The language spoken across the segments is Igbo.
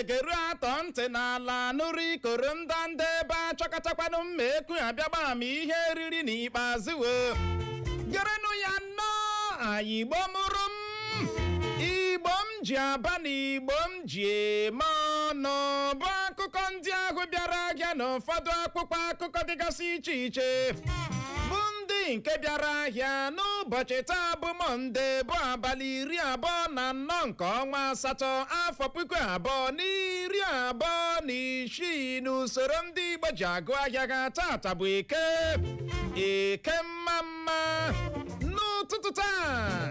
geru atọ ntị n'ala nụrụ ikoro ndanda ebe a chọkọtakwanụ mma ekwu abịagba m ihe eriri n'ikpeazụ gerenụ ya nnọọ Igbo mụrụ m Igbo m ji aba na Igbo m ji eme ọnụ bụ akụkọ ndị ahụ bịara ahịa n'ụfọdụ akwụkwọ akụkọ dịgasị iche iche bụ ndị nke bịara ahịa n'ụbọchị taa bụ Mọnde bụ abalị 24 nke ọnwa asatọ afọ 2026 n'usoro ndị Igbo ji agụ ahịa ha tata bụ Eke mma n'ụtụtụ taa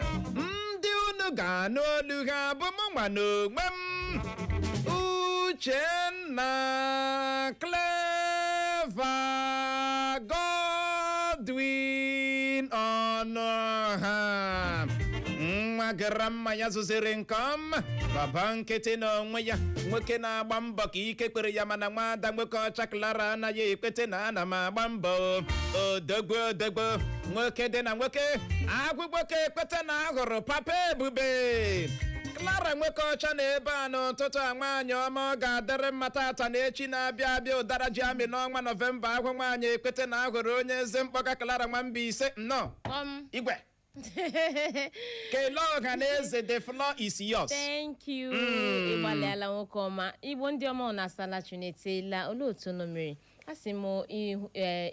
ndị unu ga-anụ olu ha bụ mụnwa n'onwe m Uchenna Clever Godwin Ọnụha nwa gara mma ya zụziri nke ọma baba nkịtị n'onwe ya nwoke na-agba mbọ ka ike kwere ya mana nwada nwoke ọcha Clara anaghị ekwete na ana m agba mbọ odogbo nwoke dị na nwoke agwụgbo ka ekwete na ahụrụ Papa Ebube Clara nwoke ọcha na ebe a n'ụtụtụ a nwaanyị ọma ọ ga-adịrị mma tata na echi na-abịa abịa ụdara ji amị n'ọnwa Nọvemba ahụ nwaanyị ekwete na ahụrụ onye eze mkpọka Clara Nwambaise nnọọ igwe kelee ọha na eze, the floor is yours. Thank you. Ịgbalịala nwoke ọma. Igbo ndị ọma na asala chinetela olee otu unu mere. Asị m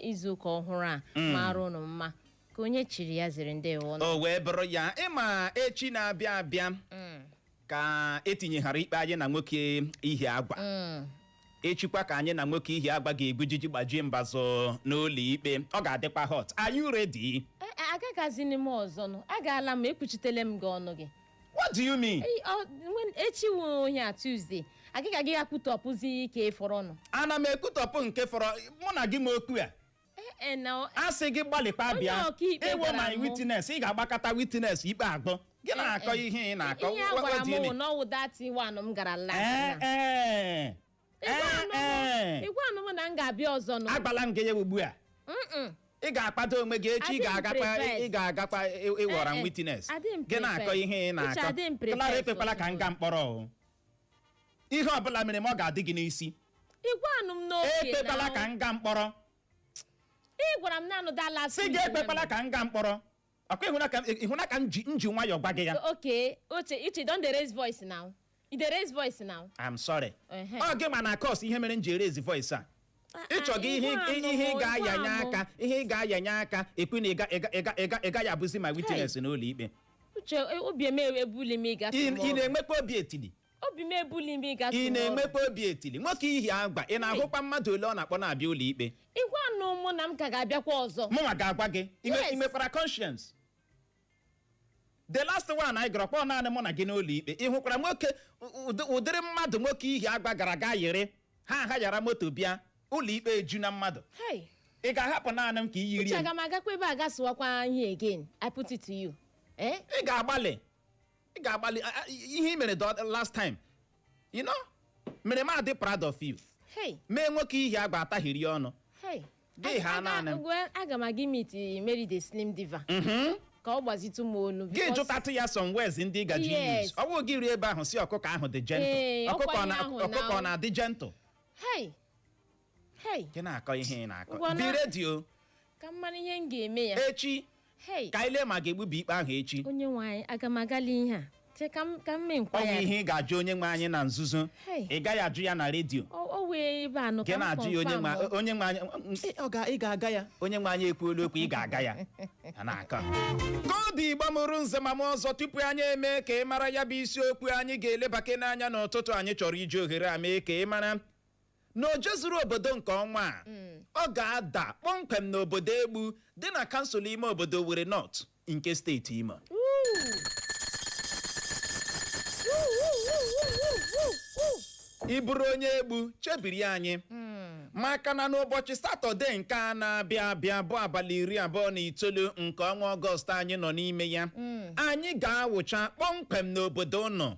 izu ụka ọhụrụ a mara unu mma ka onye chiri ya ziri ndị ọnụ. O wee bụrụ ya ịma echi na-abịa abịa ka etinyeghara ikpe anyị na nwoke ihi agwa. Echikwa ka anyị na nwoke ihi agwa ga-ebujiji gbajie mbazụ n'ụlọ ikpe. Ọ ga-adịkwa hot. Are you ready? Agagazini m ọzọ nụ. Agaala m ekwuchitele m gị ọnụ gị. What do you mean? Echi wụ onye a Tuesday. Agaghị akpụtọpụzi ike fọrọ nụ. Ana m ekwutọpụ nke fọrọ mụ na gị m okwu a. Asị gị gbalịkwa bịa. Ewo my witness. Ị ga-agbakọta witness ikpe agbọ. Gị na-akọ ihe ị na-akọ. Ihe agwara m n'ọwụ dati one m gara last. Igwe anụmụ na m ga-abịa ọzọ nụ. Agbala m gị ya ugbu a. Ị ga-akpado onwe gị echi ị ga-agakwa ịwọra m witness. Gị na-akọ ihe ị na-akọ. Clara ekpekwala ka m gaa mkpọrọ. Ihe ọbụla mere m ọ ga-adị gị n'isi. Igwe anụm n'oke na. Ekpekwala ka m gaa mkpọrọ. Ị gwara m na anụ dala sị gị ekpekwala ka m gaa mkpọrọ. Ọkwa ịhụna ka m ji nwayọọ gwa gị ya. Okay, Uche, don't dey raise voice now. You dey raise voice now. I'm sorry. Ọ gị ma na cause ihe mere m ji raise voice a. Ịchọ gị ihe ị ga-ayanye aka ekwu na ị gaghị abụzi ma witness n'ụlọ ikpe. Uche, obi m ebuli m ịga. Ị na-enwekwa obi etili. Obi m ebuli m ịga. Ị na-enwekwa obi etili. Nwoke ihi agwa ị na-ahụkwa mmadụ ole ọ na-akpọ na-abịa ụlọ ikpe. Igwe anụ mụ na m ka ga-abịakwa ọzọ. Mụnwa ga-agwa gị. Ị nwekwara conscience. The last one anyị gara kpọọ naanị mụ na gị n'ụlọ ikpe. Ị hụkwara nwoke ụdịrị mmadụ nwoke ihi agwa gara ga yiri ha yara moto bịa ụlọ ikpe eju na mmadụ. Ị ga-ahapụ naanị m ka i yiri. Uche, aga m agakwa ebe a gasịwakwa ihe again. I put it to you. Ị ga-agbalị ihe i mere the last time. You know, mere m adị proud of you. Mee nwoke ihi agwa atahiri ọnụ. Gị ha naanị m. Aga m aga meet Mmeri the Slim Diva. Ka ọ gbazitu m olu. Gị jụtatụ ya some words ndị gaji use. Ọ bụ gị rie ebe ahụ si ọkụkọ ahụ dị gentle. Ọkụkọ na-adị gentle. Gị na-akọ ihe ị na-akọ. Dị redio. Ka mmanụ ihe m ga-eme ya. Echi. Ka ile ma ga-egbubi ikpe ahụ echi. Onye nwe anyị aga m agali ihe a. Che ka m mee nkwa ya. Ọ bụ ihe ị ga-ajụ onye nwe anyị na nzuzo. Ị gaghị ajụ ya na redio. O wee ebe anụ ka m na-ajụ ya onye nwe anyị ị ga-aga ya. Onye nwe anyị ekwuola okwu ị ga-aga ya. Ha na-akọ. Ka ọ dị Igbo mụrụ nze ma m ọzọ tupu anyị eme ka ị mara ya bụ isiokwu anyị ga-elebake n'anya n'ụtụtụ anyị chọrọ iji ohere a mee ka ị mara na o jezuru obodo nke ọnwa a ọ ga-ada kpọmkwem n'obodo Egbu dị na kansụl ime obodo Owerri North nke steeti Imo. Ị bụrụ onye Egbu chebiri anyị maka na n'ụbọchị Satọde nke a na-abịa abịa bụ abalị 29 nke ọnwa Ọgọst anyị nọ n'ime ya anyị ga-awụcha kpọmkwem n'obodo ụnọ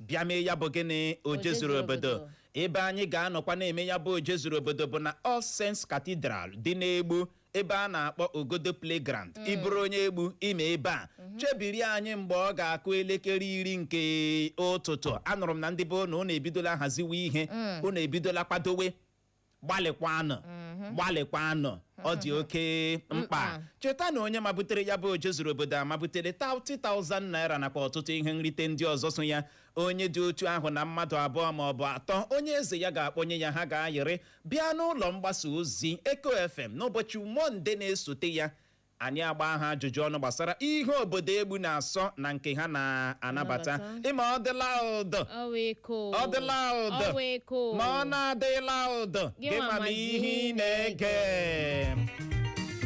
bịa mee ya bụ gịnị o jezuru obodo. Ebe anyị ga-anọkwa na-eme ya bụ o jezuru obodo bụ na All Saints Cathedral dị n'Egbu ebe a na-akpọ Ogodo Playground ịbụrụ onye egbu ime ebe a chebiri anyị mgbe ọ ga-akụ elekere 10 nke ụtụtụ. Anụrụ m na ndị be unu ebidola haziwe ihe, unu ebidola kwadowe. Gbalịkwanụ ọ dị oke mkpa. Cheta na onye mabutere ya bụ oje zuru obodo a mabutere 30,000 naira nakwa ọtụtụ ihe nrite ndị ọzọ so ya. Onye dị otu ahụ na mmadụ abụọ ma ọ bụ atọ onye eze ya ga-akpọnye ya, ha ga-ayịrị bịa n'ụlọ mgbasa ozi Eko FM n'ụbọchị Mọnde na-esote ya. Anyị agba ha ajụjụ ọnụ gbasara ihe obodo egbu na-asọ na nke ha na-anabata. Ịma ọ dịla ụdọ ma ọ na-adịla ụdọ gị ma ihe ị na-ege.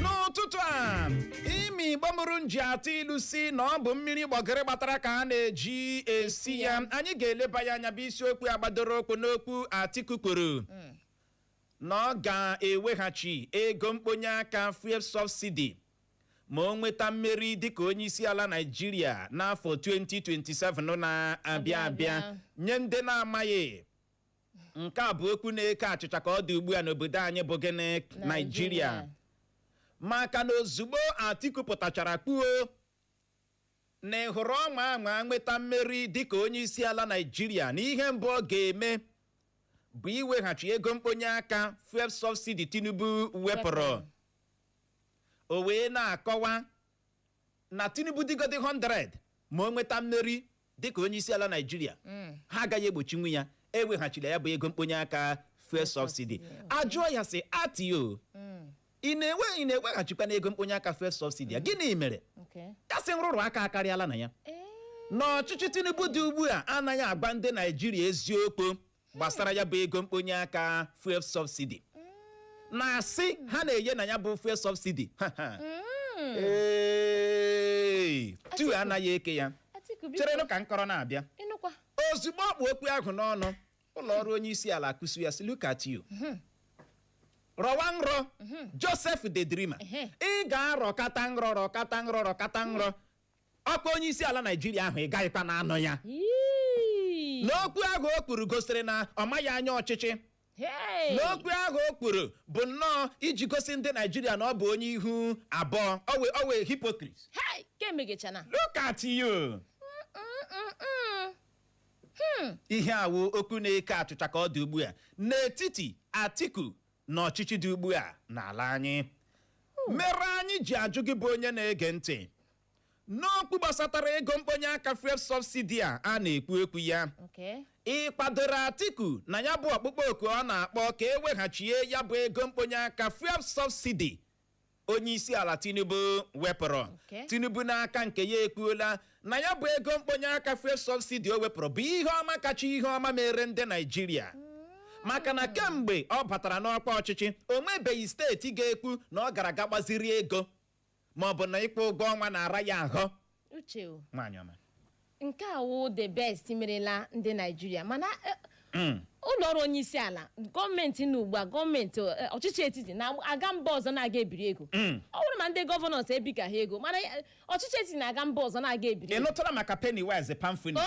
N'ụtụtụ a ime Igbo mụrụ nji atụ ilu si na ọ bụ mmiri gbọgịrị gbatara ka a na-eji esi ya. Anyị ga-eleba ya anya bụ isiokwu agbadoro okwu n'Okwu Atiku kwuru na ọ ga-eweghachi ego mkponye aka Fuel Subsidy ma o nweta mmeri dịka onyeisiala Naịjirịa n'afọ 2027 na-abịa nye ndị na-amaghị. Nke a bụ okwu na-eke achịcha ka ọ dị ugbu a n'obodo anyị bụ gịnị Naịjirịa. Maka na ozugbo Atiku pụtachara kpuo na ịhụrụ ọnwa nweta mmeri dịka onyeisiala Naịjirịa na ihe mbụ ọ ga-eme bụ iweghachi ego mkponye aka Fuel Subsidy Tinubu wepuru. O wee na-akọwa na Tinubu dịgodi 100 ma o nweta mmeri dịka onyeisiala Naịjirịa ha agaghị egbochi nwe ya eweghachila ya bụ ego mkponye aka Fuel Subsidy. Ajụọ ya sị atio ị na-eweghachikwa na ego mkponye aka Fuel Subsidy ya gịnị mere? Ya sị nrụrụ aka akarịala na ya na ọchịchị Tinubu dị ugbu a anaghị agba ndị Naịjirịa eziokwu gbasara ya bụ ego mkponye aka Fuel Subsidy. Na-asị ha na-enye na ya bụ Fuel Subsidy tu anaghị eke ya. Cherenụ ka nkọrọ na-abịa. Ozugbo ọkpụ okwu ahụ n'ọnụ ụlọ ọrụ onyeisiala akụsu ya si look at you. Rọwa nrọ Joseph the Dreamer. Ị ga-arọkata nrọ ọkwa onyeisiala Naịjirịa ahụ ị gaghịkwa na-anọ ya. N'okwu ahụ o kwuru gosiri na ọ maghị anya ọchịchị. N'okwu ahụ o kwuru bụ nnọọ iji gosi ndị Naịjirịa na ọ bụ onye ihu abụọ. O wee hypocrite. Look at you. Ihe awụ okwu na-eke achịcha ka ọ dị ugbu a n'etiti Atiku na ọchịchị dị ugbu a n'ala anyị. Mere anyị ji ajụ gị bụ onye na-ege ntị n'okwu gbasatara ego mkponye aka Fuel Subsidy a na-ekwu ekwu ya. Ị kwadoro Atiku na ya bụ okpukpo oku ọ na-akpọ ka eweghachie ya bụ ego mkponye aka Fuel Subsidy onyeisiala Tinubu wepụrụ. Tinubu n'aka nke ya ekwuola na ya bụ ego mkponye aka Fuel Subsidy o wepụrụ bụ ihe ọma kacha ihe ọma mere ndị Naịjirịa. Maka na kemgbe ọ batara n'ọkwa ọchịchị o nwebeghị steeti ga-ekwu na ọ gara aga gbaziri ego ma ọ bụ na ịkwụ ụgwọ ọnwa na-ara ya ahụ. Nke a wụ the best merela ndị Naịjirịa mana ụlọ ọrụ onyeisiala gọọmenti na ugbu a gọọmenti ọchịchị etiti na-aga mba ọzọ na-aga ebiri ego. Ọ bụrụ ma ndị gọvanọs ebiga ha ego mana ọchịchị etiti na-aga mba ọzọ na-aga ebiri ego. Ị nụtara maka Pennywise pamphlet? Nke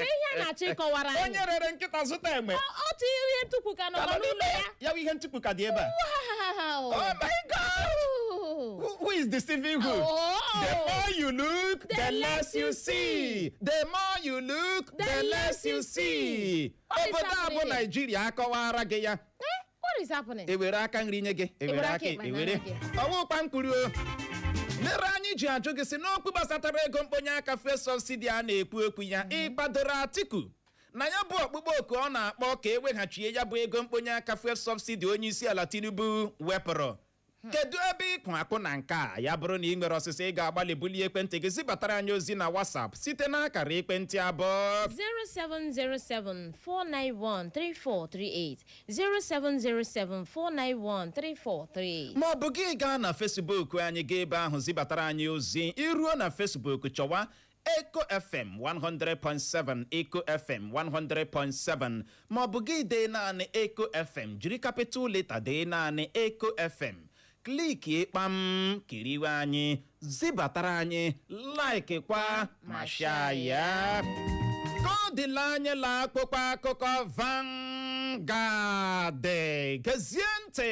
ihe a na-achọ ịkọwara anyị. Onye rere nkịta zụta egbe. Otu ihe ntụpụ ka nọ n'ụlọ ya. Ya bụ ihe ntụpụ ka dị ebe a. Oh my God! Who is deceiving who? The more you look, the less you see. The more you look, the less you see. Obodo a bụ Naịjirịa akọwara gị ya. What is happening? Ewere aka nri nye gị, ewere aka ewere. Ọwụkwa nkwuru o. Mere anyị ji ajụ gị si n'okwu gbasatara ego mkponye aka Fuel Subsidy a na-ekwu okwu ya. Ị kwadoro Atiku na ya bụ okpukpo oku ọ na-akpọ ka eweghachie ya bụ ego mkponye aka Fuel Subsidy onyeisiala Tinubu wepụrụ. Kedu ebe ịkụ akụ na nke a? Ya bụrụ na ị nwere ọsịsa ị ga-agbalị bulie ekwentị gị zibatara anyị ozi na WhatsApp site n'akara ekwentị abụọ 07074913438 07074913438 ma ọ bụ gị gaa na Facebook anyị gaa ebe ahụ zibatara anyị ozi. Iruo na Facebook chọwa Eko FM 100.7 Eko FM 100.7 ma ọ bụ gị dee naanị Eko FM jiri capital letter dee naanị Eko FM. Kliki kpam kiriwe anyị zibatara anyị like kwa ma share ya. Ka ọ dịla anyị la akpụkpọ akụkọ van Vanguard. Gezie ntị.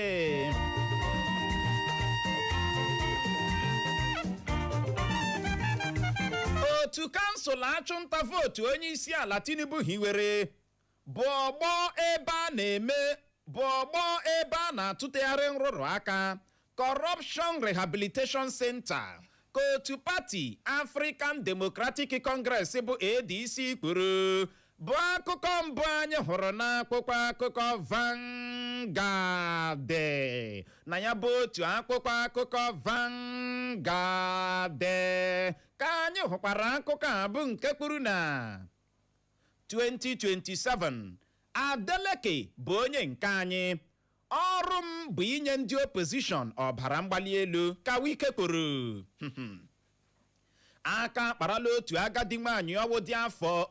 Otu kansụl achụnta vootu onyeisiala Tinubu hiwere bụ ọgbọ ebe a na-atụtegharị nrụrụ aka Corruption Rehabilitation Center ka otu pati African Democratic Congress bụ ADC kwuru bụ akụkọ mbụ anyị hụrụ n'akwụkwọ akụkọ Vanguard. Na ya bụ otu akwụkwọ akụkọ Vanguard ka anyị hụkwara akụkọ a bụ nke kwuru na 2027 Adeleke bụ onye nke anyị, ọrụ m bụ inye ndị opposition ọbara mgbali elu ka Wike kwuru. Aka kparala otu agadi nwaanyị ọwụ dị afọ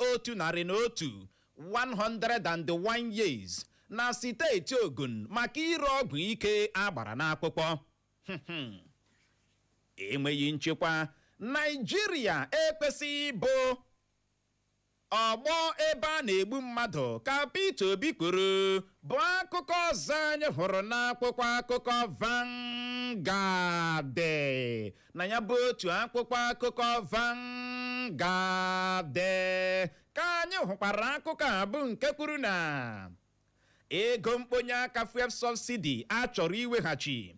101 years na steeti Ogun maka ire ọgwụ ike agbara n'akpụkpọ. Enweghị nchekwa, Naịjirịa ekwesịghị ịbụ ọgbọ ebe a na-egbu mmadụ ka Peter Obi kwuru bụ akụkọ ọzọ anyị hụrụ n'akwụkwọ akụkọ Vanguard. Na ya bụ otu akwụkwọ akụkọ Vanguard ka anyị hụkwara akụkọ a bụ nke kwuru na ego mkponye aka Fuel Subsidy a chọrọ iweghachi.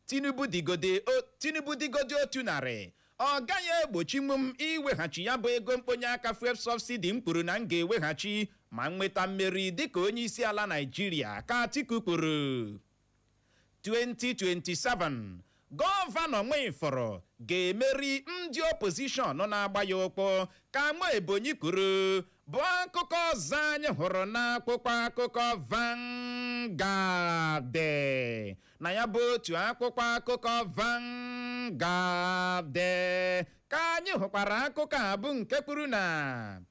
Tinubu digode 100, ọ gaghị egbochi m iweghachi ya bụ ego mkponye aka Fuel Subsidy m kwuru na m ga-eweghachi ma nweta mmeri dịka onyeisiala Naịjirịa ka Atiku kwuru. 2027 gọvanọ Nwefọrọ ga-emeri ndị opposition na-agba ya ụkwụ ka Nwa Ebonyi kwuru bụ akụkọ ọzọ anyị hụrụ n'akwụkwọ akụkọ Vanguard. Na ya bụ otu akwụkwọ akụkọ Vanguard ka anyị hụkwara akụkọ a bụ nke kwuru na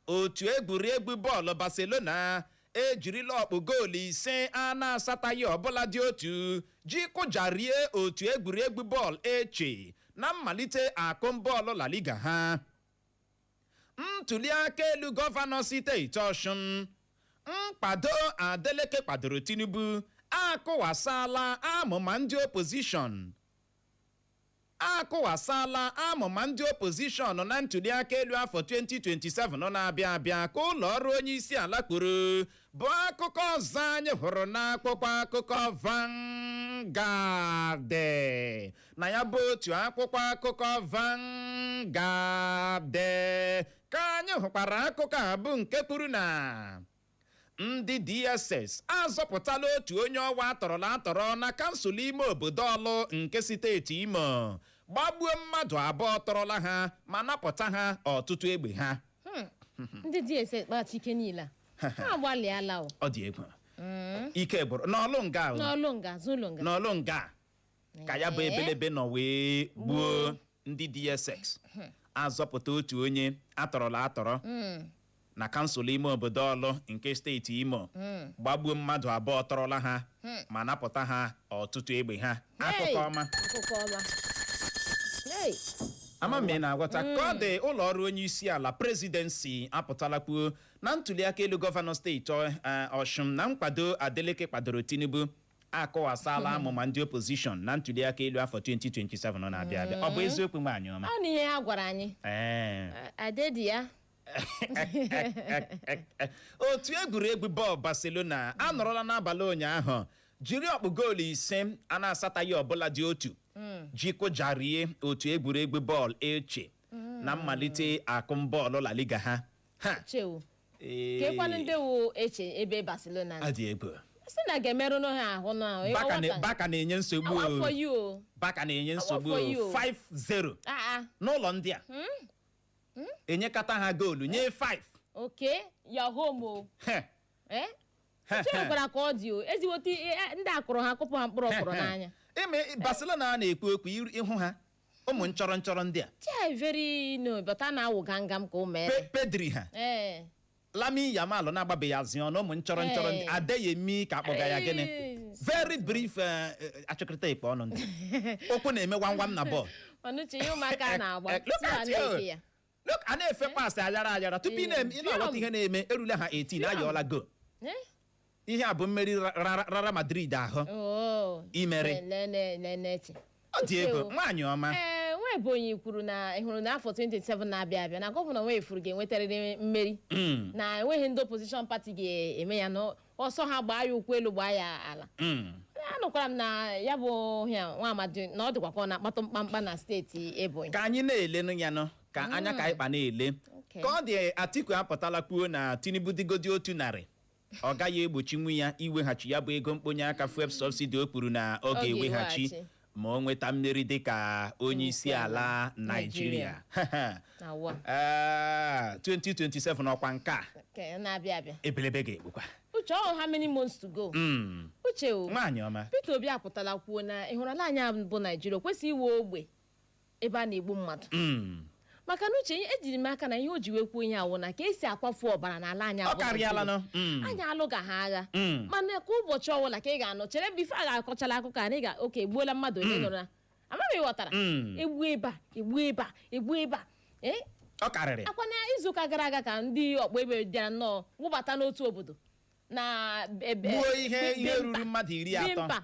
otu egwuregwu bọọlụ Barcelona ejirila ọkpụ goolu 5 a na-asataghị ọbụla dị otu ji kụjarie otu egwuregwu bọọlụ Eche na mmalite akụmbọọlụ La Liga ha. Ntuli aka elu gọvanọ steeti Ọshụn, mkpado Adeleke kpadoro Tinubu akụwasala amụma ndị opposition. Na ntuli aka elu afọ 2027 na-abịa abịa ka ụlọọrụ onyeisiala kwuru bụ akụkọ ọzọ anyị hụrụ n'akwụkwọ akụkọ Vanguard. Na ya bụ otu akwụkwọ akụkọ Vanguard ka anyị hụkwara akụkọ a bụ nke kwuru na ndị DSS azọpụtala otu onye ọwa atọrọ na kansụl ime obodo Ọlụ nke steeti Imo, gbagbuo mmadụ abụọ tọrọla ha ma napụta ha ọtụtụ egbe ha. Ndị DSS kpachi ike niile ha agbalịala ọ dị egwu. Ike bụrụ n'ọlụ nga ka ya bụ ebelebe nọ wee gbuo ndị DSS azọpụta otu onye atọrọ na kansụl ime obodo Ọlụ nke steeti Imo, gbagbuo mmadụ abụọ tọrọla ha ma napụta ha ọtụtụ egbe ha. Akụkọ ọma. Ama m na-agwọta ka ọ dị ụlọọrụ onyeisiala presidency apụtalakwuo na ntuli aka elu gọvanọ steeti Ọshụn na nkwado Adeleke kpadoro Tinubu akọwasala amụma ndị opposition na ntuli aka elu afọ 2027 na-abịa abịa. Ọ bụ eziokwu nwaanyị ọma? Ọ na ihe ha gwara anyị. Adedi ya. Otu egwuregwu bọọlụ Barcelona anọrọla n'abalị ụnyaahụ jiri ọkpụ goolu 5 a na-asataghị ọbụla dị otu ji kụjarie otu egwuregwu bọọlụ Eche na mmalite akụmbọọlụ La Liga ha. Kekwanụ ndị wu Eche ebe Barcelona adị egwu. Sị na ga-emerụ n'ha ahụ na Baka na-enye nsogbu. Baka na-enye nsogbu 5-0 n'ụlọ ndị a. Enyekata ha goolu nye 5. Okay, your home. Gwara ka ọ dị o ezigbote ndị akụrụ ha kụpụ ha mkpụrụ ọkụrụ n'anya. Barcelona na-ekwu okwu ịhụ ha ụmụ nchọrọ ndị a. Very no, but a na-awụ gangam ka o mee. Pedri ha. Lami Yamal na-agbabeghị azụ ọnụ ụmụ nchọrọ ndị Adeyemi ka akpọga ya gịnị. Very brief achọkọrịta ikpe ọnụ ndị. Okwu na-eme gwam na bọọlụ. Ọnụchi ihe ụmụaka na-agba. Look, a na-efe pasị ayara tupu ị na-aghọta ihe na-eme erule ha 18 ayọọla go. ihe a bụ mmeri rara Madrid ahụ imeri ọ dị ego nwaanyị ọma. Nwebonyi kwuru na ịhụrụ na afọ 27 na-abịa abịa na gọvanọ Nwefuru ga-enwetarịrị mmeri na enweghị ndị opposition party ga-eme ya na ọsọ ha gbaa ya ụkwụ elu gbaa ya ala. Anụkwara m na ya bụ nwa amadi na ọ dịkwakwa na akpatụ mkpamkpa na steeti Ebonyi. Ka anyị na-ele ya nọ ka anya ka anyị kpa na-ele ka ọ dị Atiku apụtala kwuo na Tinubu dịgodi 100 ọ gaghị egbochi ya iweghachi ya bụ ego mkponye aka Fuel Subsidy o kwuru na ọ ga-eweghachi ma o nweta mmeri dịka onyeisiala Naịjirịa 2027 ọkwa nke a na-abịa abịa ebelebe ga-egbukwa. Uche, how many months to go? Uche, nwaanyị ọma. Peter Obi apụtala kwuo na ịhụrụla anya bụ Naịjirịa kwesịrị iwe ogbe ebe a na-egbu mmadụ. Maka na Uche ejiri m aka na ihe o ji wee kwuo ihe awụ na ka esi akwafu ọbara n'ala anya ọ karịala nọ anya alụga ha agha mana ka ụbọchị ọbụla ka ị ga-anọ chere bifo a ga-akọchala akụkọ a na ị ga oke egbuola mmadụ onye nọrọ na amaghị ghọtara egbu ebe a ọ karịrị akwa na izuụka gara aga ka ndị ọkpọ ebe bịara nnọọ wụbata n'otu obodo na gbuo ihe ruru mmadụ 30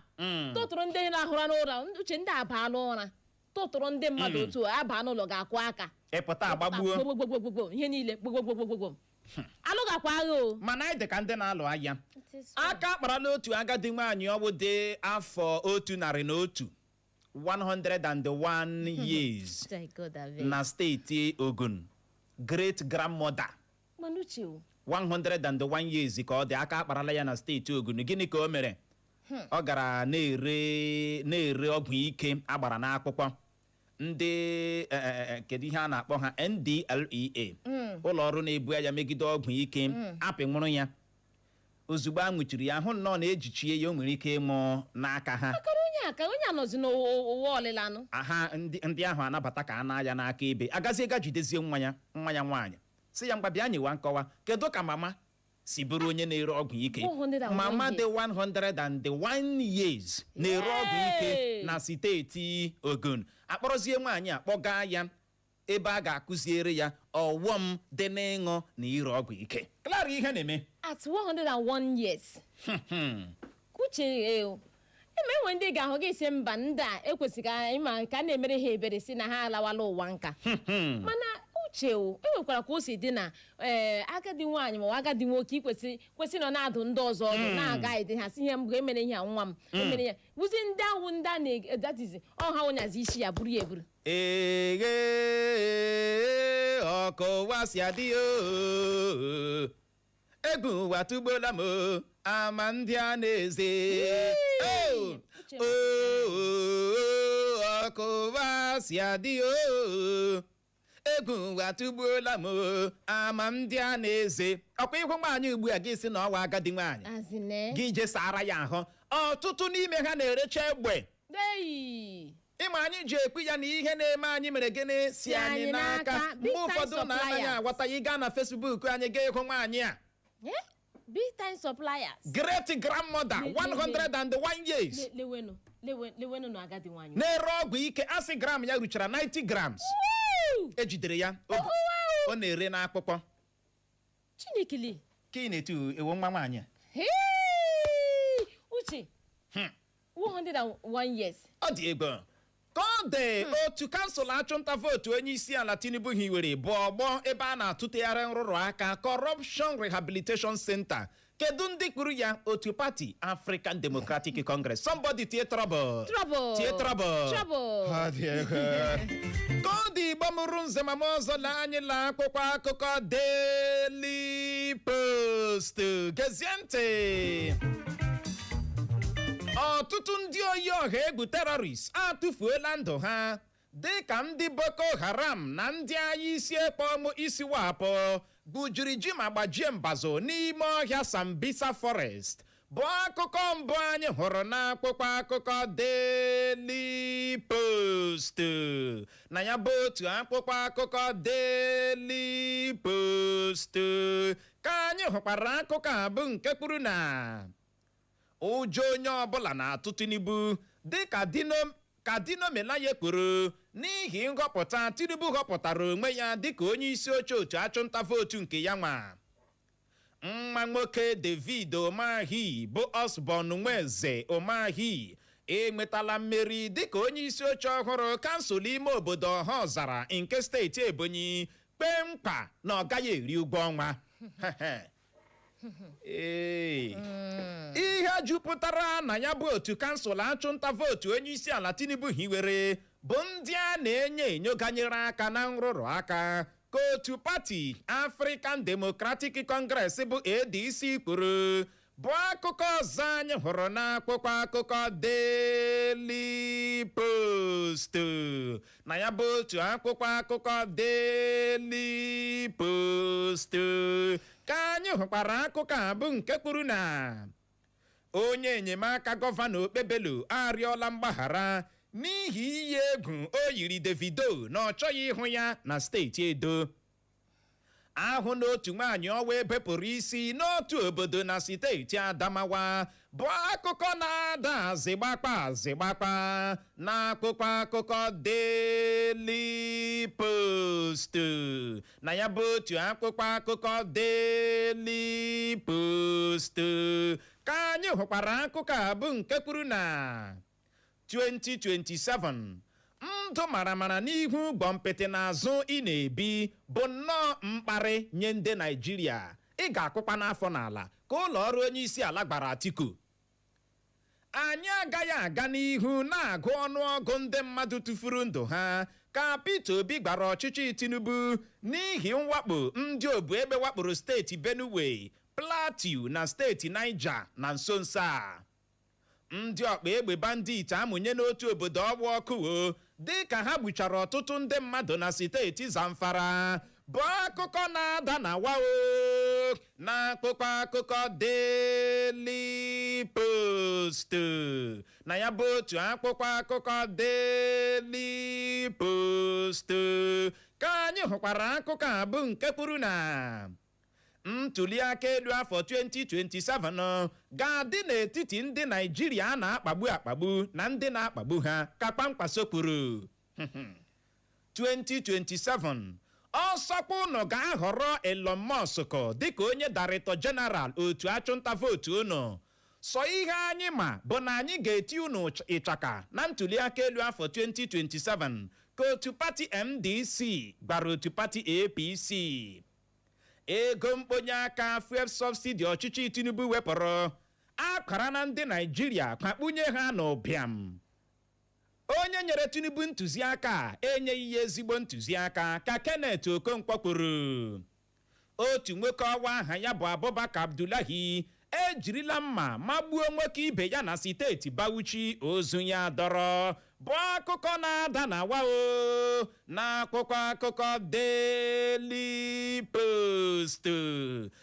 tụtụrụ ndị na-ahụra n'ụra. Uche ndị abaala ụra tụtụrụ ndị mmadụ otu aba n'ụlọ ga-akwụ aka ịpụta agbagbuo ihe niile gbogbogbogbogbogbo alụgakwa agha o. mana anyị dị ka ndị na-alụ agha aka akparala otu agadi nwaanyị ọbụ dị afọ 101 years na steeti Ogun, great grandmother 101 years ka ọ dị aka akparala ya na steeti Ogun. Gịnị ka o mere? Ọ gara na-ere ọgwụ ike agbara n'akpụkpọ ndị kedu ihe a na-akpọ ha NDLEA ụlọ ọrụ na-ebu ya megide ọgwụ ike apịnwụrụ ya ozugbo a nwụchiri ya hụ nnọọ na-ejichie ya o nwere ike ịmụ n'aka ha. onye anọzi n'ụwa ọlịlanụ aha ndị ahụ anabata ka a na-aya n'aka ebe agazie ga jidezie nwa ya nwaanyị si ya mgba bịa nyewa nkọwa kedu ka mama si bụrụ onye na-ere ọgwụ ike. Mama dị 101 years na-ere ọgwụ ike na steeti Ogun. Akpọrọzie nwaanyị akpọga ya ebe a ga-akụziere ya ọghọm dị n'ịṅụ na ire ọgwụ ike. Klara ihe na-eme at 101 years. Uche enwe ndị ga-ahụ gị isi mba ndị a ekwesịghị ịma ka a na-emere ha ebere si na ha alawala ụwa nka mana Uche enwekwara ka o si dị na agadi nwaanyị ma agadi nwoke kwesị nọ na-adụ ndị ọzọ ọdụ na-aga ide ha si ihe mbụ emere ihe a nwa m emere ya bụzi ndị ahụ ndị a na-edatizi ọha onyazi isi ya buru ya eburu ọkụwa si adị egwu ụwa tugbola m ama ndị a na-eze ọkụwa si adị egwu ụwa tugbuola m ama ndị a na-eze. Ọkwa ịhụ nwaanyị ugbu a gị si na ọwa agadi nwaanyị gị je sara ya ahụ ọtụtụ n'ime ha na-erecha egbe ịma anyị ji ekwu ya na ihe na-eme anyị mere gịnị si anyị n'aka mgbe ụfọdụ na anaghị aghọta ya. Ị gaa na Facebook anyị ga ịhụ nwaanyị a big time suppliers great grandmother 101 years lewenu na agadi nwaanyị na-ere ọgwụ ike asị gram ya ruchara 90 grams ejidere ya ọ na-ere n'akpụkpọ. Chinekili ka ị na-etu ewu nwa nwaanyị Uche 101 years ọ dị ego ka ọ dị otu kansụl achụnta vootu onyeisiala Tinubu hiwere bụ ọgbọ ebe a na-atụtegharị nrụrụ aka Corruption Rehabilitation Center. Kedu ndị kpụrụ ya? Otu pati African Democratic Congress. Somebody tie trouble. Tie trouble. Ọ dị ego ka ọ dị Igbo mụrụ nze ma ọzọ la anyị la akwụkwọ akụkọ Daily Post. Gezie ntị. Ọtụtụ ndị oyi ọha egwu terrorists atụfuola ndụ ha dịka ndị Boko Haram na ndị agha isi ekpom isi wapụ gbujiri ji ma gbajie mbazụ n'ime ọhịa Sambisa Forest bụ akụkọ mbụ anyị hụrụ n'akwụkwọ akụkọ Daily Post. Na ya bụ otu akwụkwọ akụkọ Daily Post ka anyị hụkwara akụkọ a bụ nke kwuru na ụjọ onye ọbụla na-atụ Tinubu dịka Dino Melaye kwuru n'ihi nhọpụta Tinubu họpụtara onwe ya dịka onye isi oche otu achụnta vootu nke ya nwa. nwa nwoke David Umahi bụ Osborn Nweze Umahi enwetala mmeri dịka onye isi oche ọhụrụ kansụl ime obodo Ọhazara nke steeti Ebonyi kpee mkpa na ọ gaghị eri ụgwọ ọnwa. Ihe jupụtara na ya bụ otu kansụl achụnta vootu onyeisiala Tinubu hiwere bụ ndị a na-enyo enyo ganyere aka na nrụrụ aka ka otu pati African Democratic Congress bụ ADC kwuru bụ akụkọ ọzọ anyị hụrụ n'akwụkwọ akụkọ Daily Post. Na ya bụ otu akwụkwọ akụkọ Daily Post ka anyị hụkwara akụkọ a bụ nke kwuru na onye enyemaka gọvanọ Okpebelo arịọla mgbaghara n'ihi iyi egwu o yiri Davido na ọ chọghị ịhụ ya na steeti Edo. Ahụ n'otu nwaanyị ọwa ebepụrụ isi n'otu obodo na steeti Adamawa bụ akụkọ na-ada azịgbakpa n'akwụkwọ akụkọ Daily Post. Na ya bụ otu akwụkwọ akụkọ Daily Post ka anyị hụkwara akụkọ a bụ nke kwuru na 2027 ndụ maramara n'ihu ụgbọ mpịtị n'azụ ị na-ebi bụ nnọọ mkparị nye ndị Naịjirịa. Ị ga-akụkwa n'afọ n'ala ka ụlọ ọrụ onyeisiala gbara Atiku. Anyị agaghị aga n'ihu na-agụ ọnụọgụ ndị mmadụ tụfuru ndụ ha ka Peter Obi gbara ọchịchị Tinubu n'ihi mwakpo ndị obu egbe wakporo steeti Benue, Plateau na steeti Niger na nso nso a. Ndị ọkpa egbe bandit amụnye n'otu obodo ọgbụ ọkụ dị ka ha gbuchara ọtụtụ ndị mmadụ na steeti Zamfara bụ akụkọ na-ada na wao na akụkọ akụkọ Daily Post. Na ya bụ otu akwụkwọ akụkọ Daily Post ka anyị hụkwara akụkọ a bụ nke kwuru na ntuli aka elu afọ 2027 ga-adị n'etiti ndị Naịjirịa a na-akpagbu na ndị na-akpagbu ha ka Kpamkpaso kwuru. 2027 ọsọkwa ụnụ ga-ahọrọ Elon Musk dịka onye Director General otu achụnta vootu ụnụ. Sọ ihe anyị ma bụ na anyị ga-eti ụnụ ịchaka na ntuli aka elu afọ 2027 ka otu pati MDC gbara otu pati APC. Ego mkponye aka Fuel Subsidy ọchịchị Tinubu wepụrụ akara na ndị Naịjirịa kpakpunye ha n'ụbịam. Onye nyere Tinubu ntụziaka enyeghị ya ezigbo ntụziaka ka Kenneth Okonkwo kwuru. Otu nwoke ọwa aha ya bụ Abubakar Abdullahi ejirila mma magbuo nwoke ibe ya na steeti Bauchi, ozu ya dọrọ bụ akụkọ na-ada na wao na akwụkwọ akụkọ Daily Post.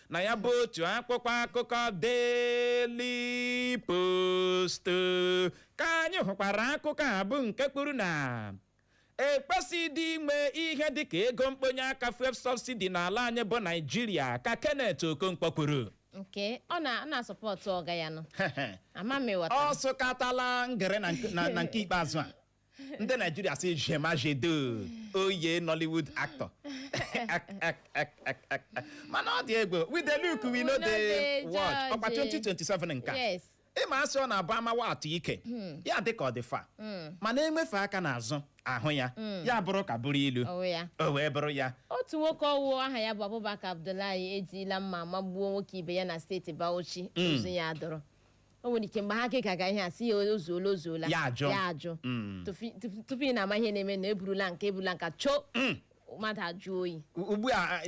Na ya bụ otu akwụkwọ akụkọ Daily Post ka anyị hụkwara akụkọ a bụ nke kwuru na ekwesịghị inwe ihe dịka ego mkponye aka Fuel Subsidy n'ala anyị bụ Naịjirịa ka Kenneth Okonkwo kwuru. Nke ọ na-asọpọtụ ọga ya nọ. Amamiwata. Ọ sụkatala ngere na nke ikpeazụ a. Ndị Naịjirịa si jemajedo oye Nollywood actor. Mana ọ dị egwu. With the look we know the watch. Ọkwa 2027 nka. Yes. Ịma asị ọ na-abụ amawa atụ ike. Ya dị ka ọ dị fa. Mana enwefe aka n'azụ ahụ ya. Ya bụrụ ka bụrụ ilu. O wee bụrụ ya. Otu nwoke ọwụ aha ya bụ Abubakar Abdullahi ejirila mma magbuo nwoke ibe ya na steeti Bauchi, ozu ya dọrọ. O nwere ike mgbe ha ka ga ihe asị ya ozuola ya ajụ. Tupu ị na-ama ihe na-eme na ebula nka cho mmadụ ajụ oyi. Ugbu a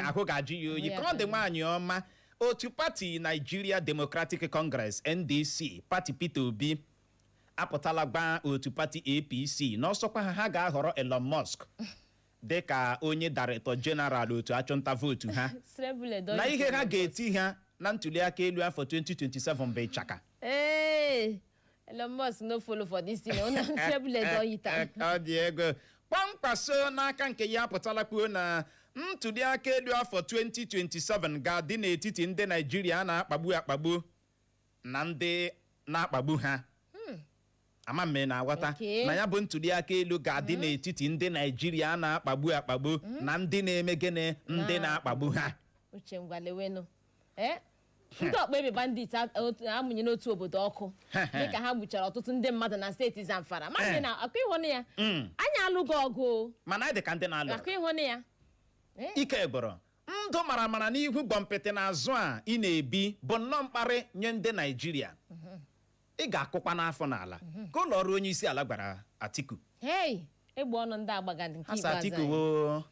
ahụ ga-ajụ ya oyi ka ọ dị nwaanyị ọma. Otu pati Nigeria Democratic Congress NDC pati Peter Obi apụtala gba otu pati APC n'ọsọkwa ha ga-ahọrọ Elon Musk dịka onye Director General otu achụnta vootu ha na ihe ha ga-eti ha na ntuli aka elu afọ 2027 bụ ịchaka. Elon Musk no follow for this thing. Ọ dị ego. Kpamkpaso n'aka nke ya apụtala kwuo na ntuli aka elu afọ 2027 ga-adị n'etiti ndị Naịjirịa na-akpagbu na ndị na-akpagbu ha. Ama mme na-aghọta na ya bụ ntuli aka elu ga-adị n'etiti ndị Naịjirịa na-akpagbu na ndị na-eme gịnị ndị na-akpagbu ha. uche ngwalewenu ndị ọkpa ebe bandit amụnye n'otu obodo ọkụ dịka ha gbuchara ọtụtụ ndị mmadụ na steeti Zamfara madị na akụ ịhụnụ ya anyị alụghị ọgụ mana dị ka ndị na-alụ akụ ịhụnụ ya ike gbọrọ ndụ mara n'ihu gbọmpịtị n'azụ a ị na-ebi bụ nnọọ mkparị nye ndị Naịjirịa ị ga-akụkwa n'afọ n'ala ka ụlọ ọrụ onye isi ala gwara Atiku egbe ọnụ ndị agbagadị nke ikpeazụ Atiku wo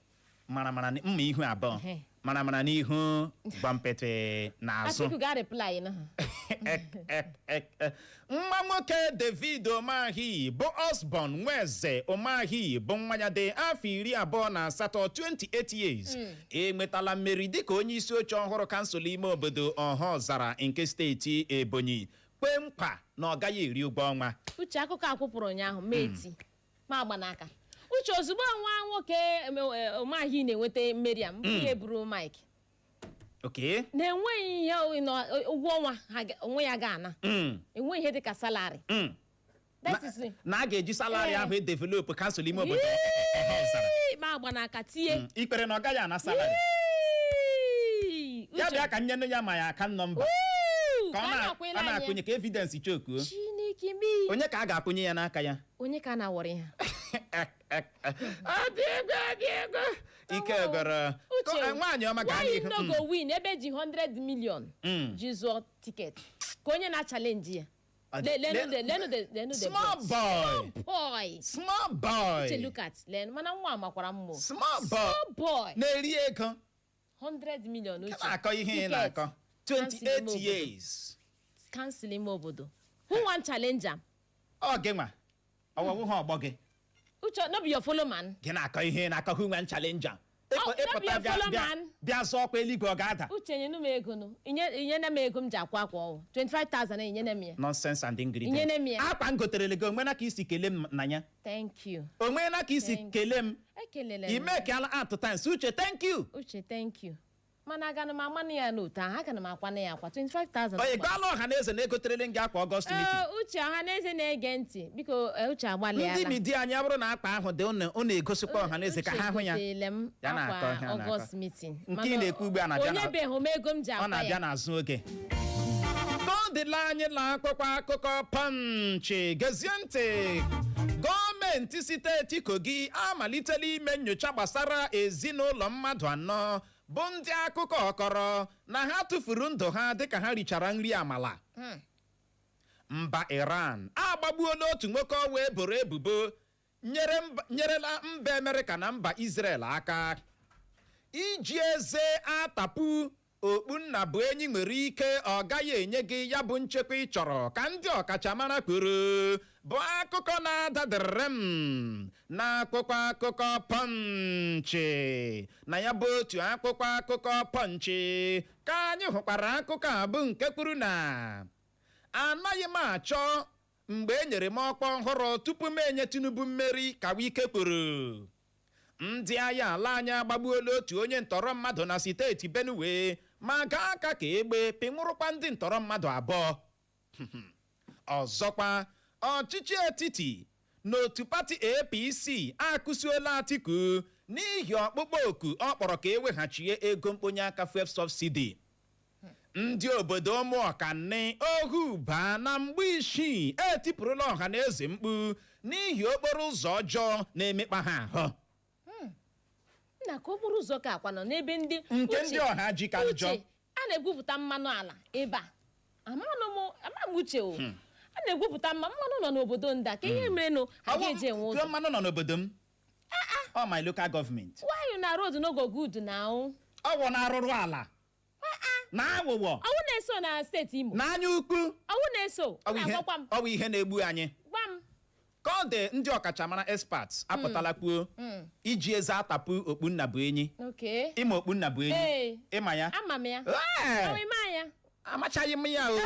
mara mma ihu abụọ mara n'ihu gbọmpịtị n'azụ Atiku ga-reply na nwa nwoke David Umahi bụ Osborn Nweze Umahi bụ nwa ya dị afọ 28 28 years enwetala mmeri dịka onye isi oche ọhụrụ kansụl ime obodo Ọhazara nke steeti Ebonyi kpee nkwa na ọ gaghị eri ụgwọ ọnwa. Uche akụkọ akwụpụrụ ụnyaahụ meti ma agba n'aka Uche ozugbo nwa nwoke Umahi na-enweta mmeri a mbụ ya eburu Mike na-enweghị ihe ụgwọ ọnwa onwe ya ga-ana enweghị ihe dịka salari na a ga-eji salari ahụ edevelopụ kansụl ime obodo ma agba n'aka tie ikpere na ọ gaghị ana salari ya bịa ka nyenụ ya ma ya aka nọmba ka ọ na-akwụnye ka evidensi chokuo onye ka a ga-akwụnye ya n'aka ya onye ka a na-awọrị ha ike gọrọ nwaanyị ọma ga n'ihu no go win ebe ji 100 million ji zụọ tiketi ka onye na-chalenji ya small boy look at mana nwa makwara mmụọ small boy na-eri ego 100 million uche na-akọ ihe ị na-akọ 28 years kansụl ime obodo who wan challenge am ọ gị nwa ọwọwụ ha ọgbọ gị uche no be your follow man gị na-akọ ihe na-akọ who wan challenge am ịpụta bịa zụọ ọkwa eluigwe ọ ga-ada uche nyenu m ego nụ inyena m ego m ji akwa akwa ọwụ 25,000 inyena m ya nonsense and ingredient inyena m ya akwa m goterele gị onwe na ka isi kelee m na ya thank you onwe na ka isi kelee m ime ka ala atụ times uche thank you uche thank you mana agana m amanụ ya n'otu ahụ agana m akwana ya akwa 25,000 onye gbaala ọha na eze na-egoterele gị akwa Ọgọst meeting uche ọha na eze na-ege ntị biko uche agbalịala ndị midia anyị abụrụ na akpa ahụ dị ọ na-egosikwa ọha na eze ka ha hụ ya ya na-akọ Ọgọst meeting nke ị na-ekwu ugbu a onye beghị m ego m ji akwa ya ọ na-abịa n'azụ oge tọdịla anyị na akwụkwọ akụkọ Punch gezie ntị gọọmenti steeti Kogi amalitela ime nnyocha gbasara ezinụlọ mmadụ anọ bụ ndị akụkọ kọrọ na ha tụfuru ndụ ha dịka ha richara nri amala mba Iran agbagbuola otu nwoke wee boro ebubo nyerela mba Amerịka na mba Israel aka iji eze atapụ okpunnabụenyi nwere ike ọ gaghị enye gị ya bụ nchekwa ị chọrọ ka ndị ọkachamara kwuru bụ akụkọ na-adadịrịrị m na akwụkwọ akụkọ Punch na ya bụ otu akwụkwọ akụkọ Punch ka anyị hụkwara akụkọ a bụ nke kwuru na anaghị m achọ mgbe e nyere m ọkwa ọhụrụ tupu m enye Tinubu mmeri ka wike kwuru ndị agha ala anyị agbagbuola otu onye ntọrọ mmadụ na steeti Benue ma gaa aka ka egbe pịnwụrụkwa ndị ntọrọ mmadụ abụọ ọzọkwa ọchịchị etiti n'otu pati APC akụsuola Atiku n'ihi ọkpụkpọ oku ọ kpọrọ ka eweghachie ego mkponye aka Fuel Subsidy ndị obodo ụmụọkanne ohu baa na mgbe isii etipụrụla ọha na eze mkpu n'ihi okporo ụzọ ọjọọ na-emekpa ha ahụ na ka okporo ụzọ ka akwa nọ n'ebe ndị nke ndị ọha ji ka njọ a na-egwupụta mmanụ ala ebe a amaghị uche o a na-egwupụta mmanụ nọ n'obodo nda ka ihe mere nụ ha ga-eji enwe ụzọ mmanụ nọ n'obodo m ọ my local government why na road no go good na ọwụ na-arụrụ ala na awụwọ ọwụ na-eso na steeti Imo na anya ukwu ọwụ na-eso na-agwakwa m ọwụ ihe na-egbu anyị gwa m ka ọ dị ndị ọkachamara experts apụtala kwuo iji eze atapụ okpunnabụenyi ịma okpunnabụenyi ịma ya ama m ya ya amachaghị m ya o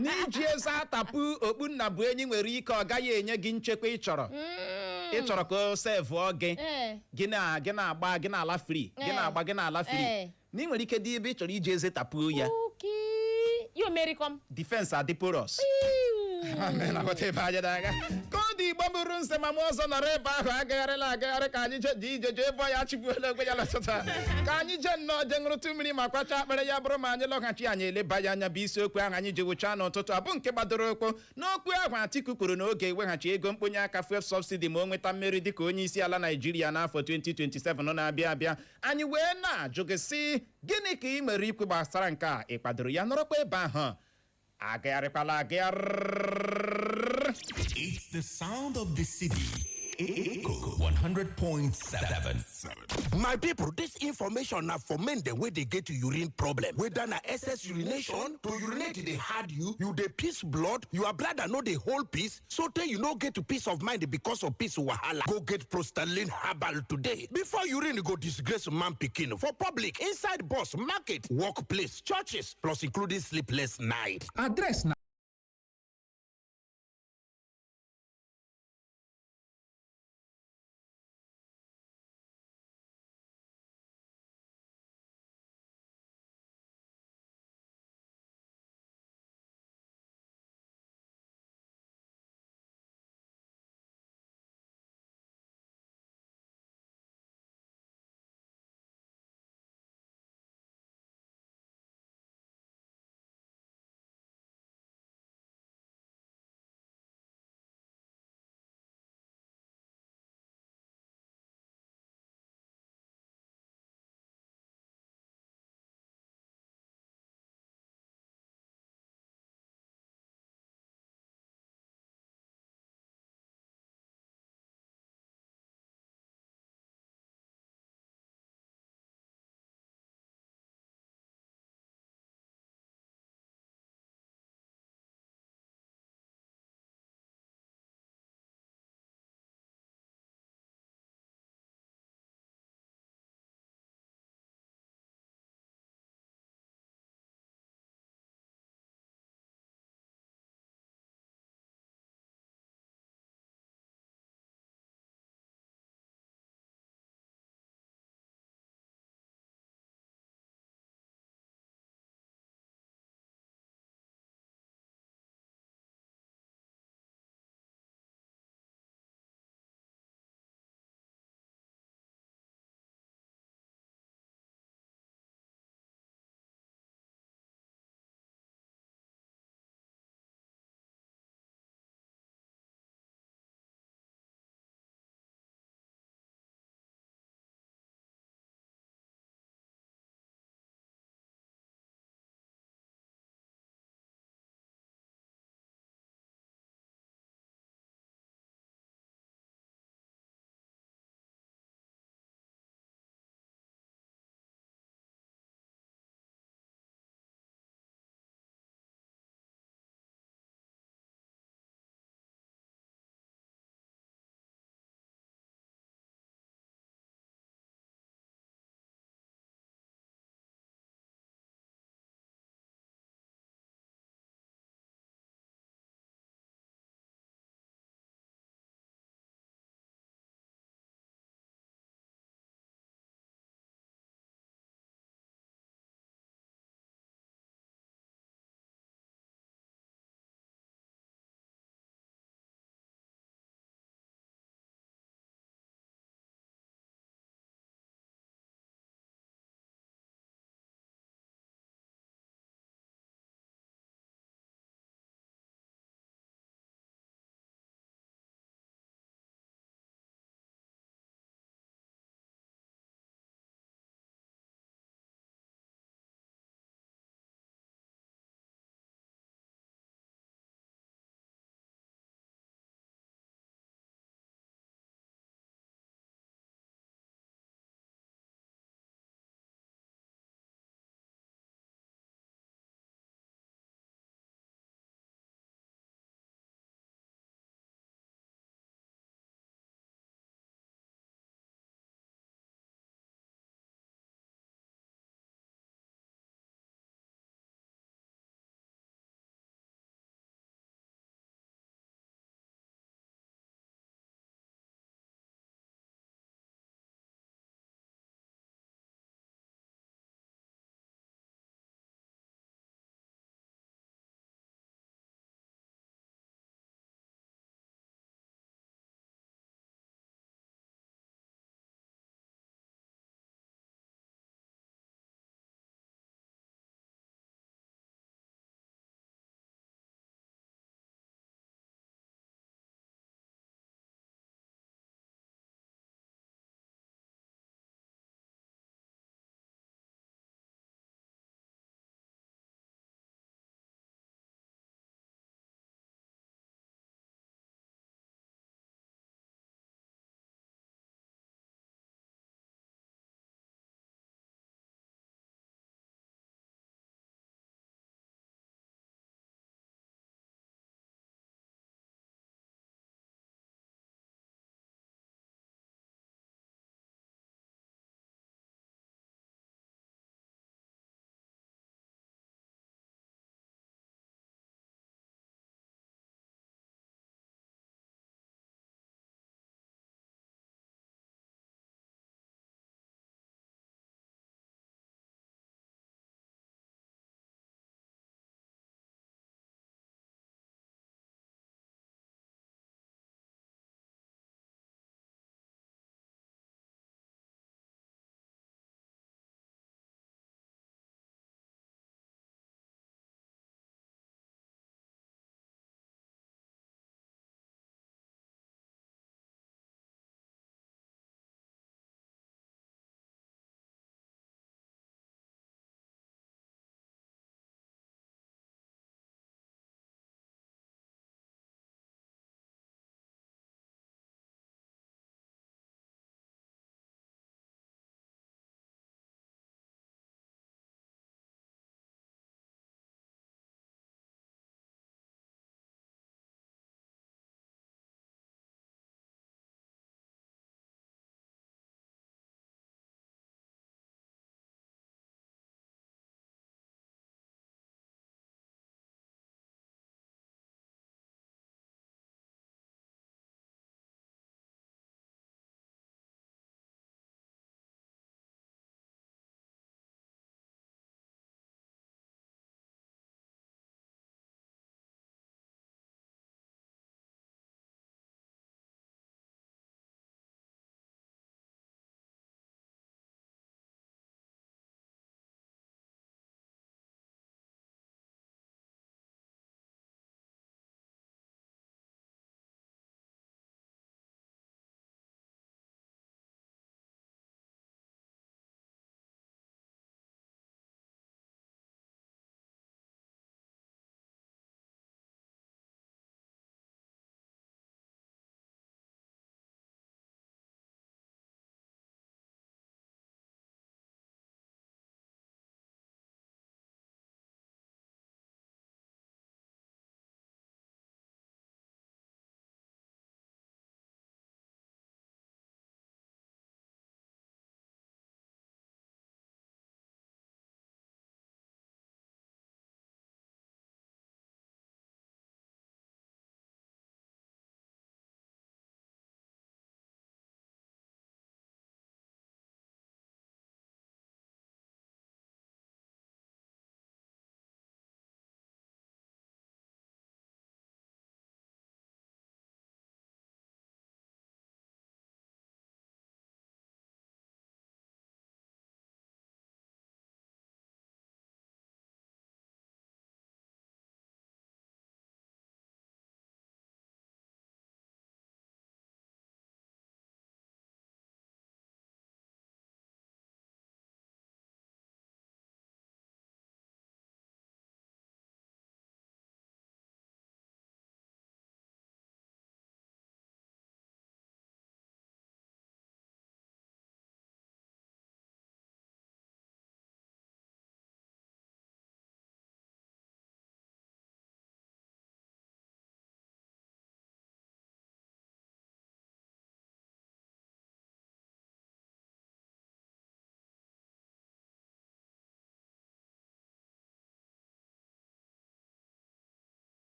n'iji eze atapụ okpunnabụenyi nwere ike ọ gaghị enye gị nchekwa ịchọrọ ka o sevụọ gị na-agba gị na-ala free gị na-agba gị na-ala free na ị nwere ike dị ebe ị chọrọ iji eze tapụo ya defense adịporos Amen. Aghọta ebe anyị na-aga ka ọ dị Igbo bụrụ nsị ma mụ ọzọ nọrọ ebe ahụ agagharị ka anyị jee ije ebe ya chịgbuola ogwe ya lọtụta ka anyị jee nnọọ jee ṅụrụtụ mmiri ma kwacha akpịrị ya bụrụ ma anyị lọghachi anyị eleba ya anya bụ isiokwu ahụ anyị ji wụchaa n'ụtụtụ abụ nke gbadoro ụkwụ n'okwu ahụ Atiku kwuru na oge eweghachi ego mkponye aka Fuel Subsidy ma o nweta mmeri dịka onyeisiala Naijiria n'afọ 2027 na-abịa abịa anyị wee na-ajụ gị sị gịnị ka ị nwere ikwu gbasara nke a ị kwadoro ya nọrọkwa ebe ahụ agagharịkwala agagharị. It's the sound of the city. Echo 100.7. My people, this information now for men the way they get to urine problem. Whether na excess urination, to urinate they hard you they piss blood, your bladder know the whole piece, so tell you no get to peace of mind because of piece wahala. Go get Prostaline Herbal today. Before urine go disgrace man pikin for public, inside bus, market, workplace, churches, plus including sleepless night. Address now.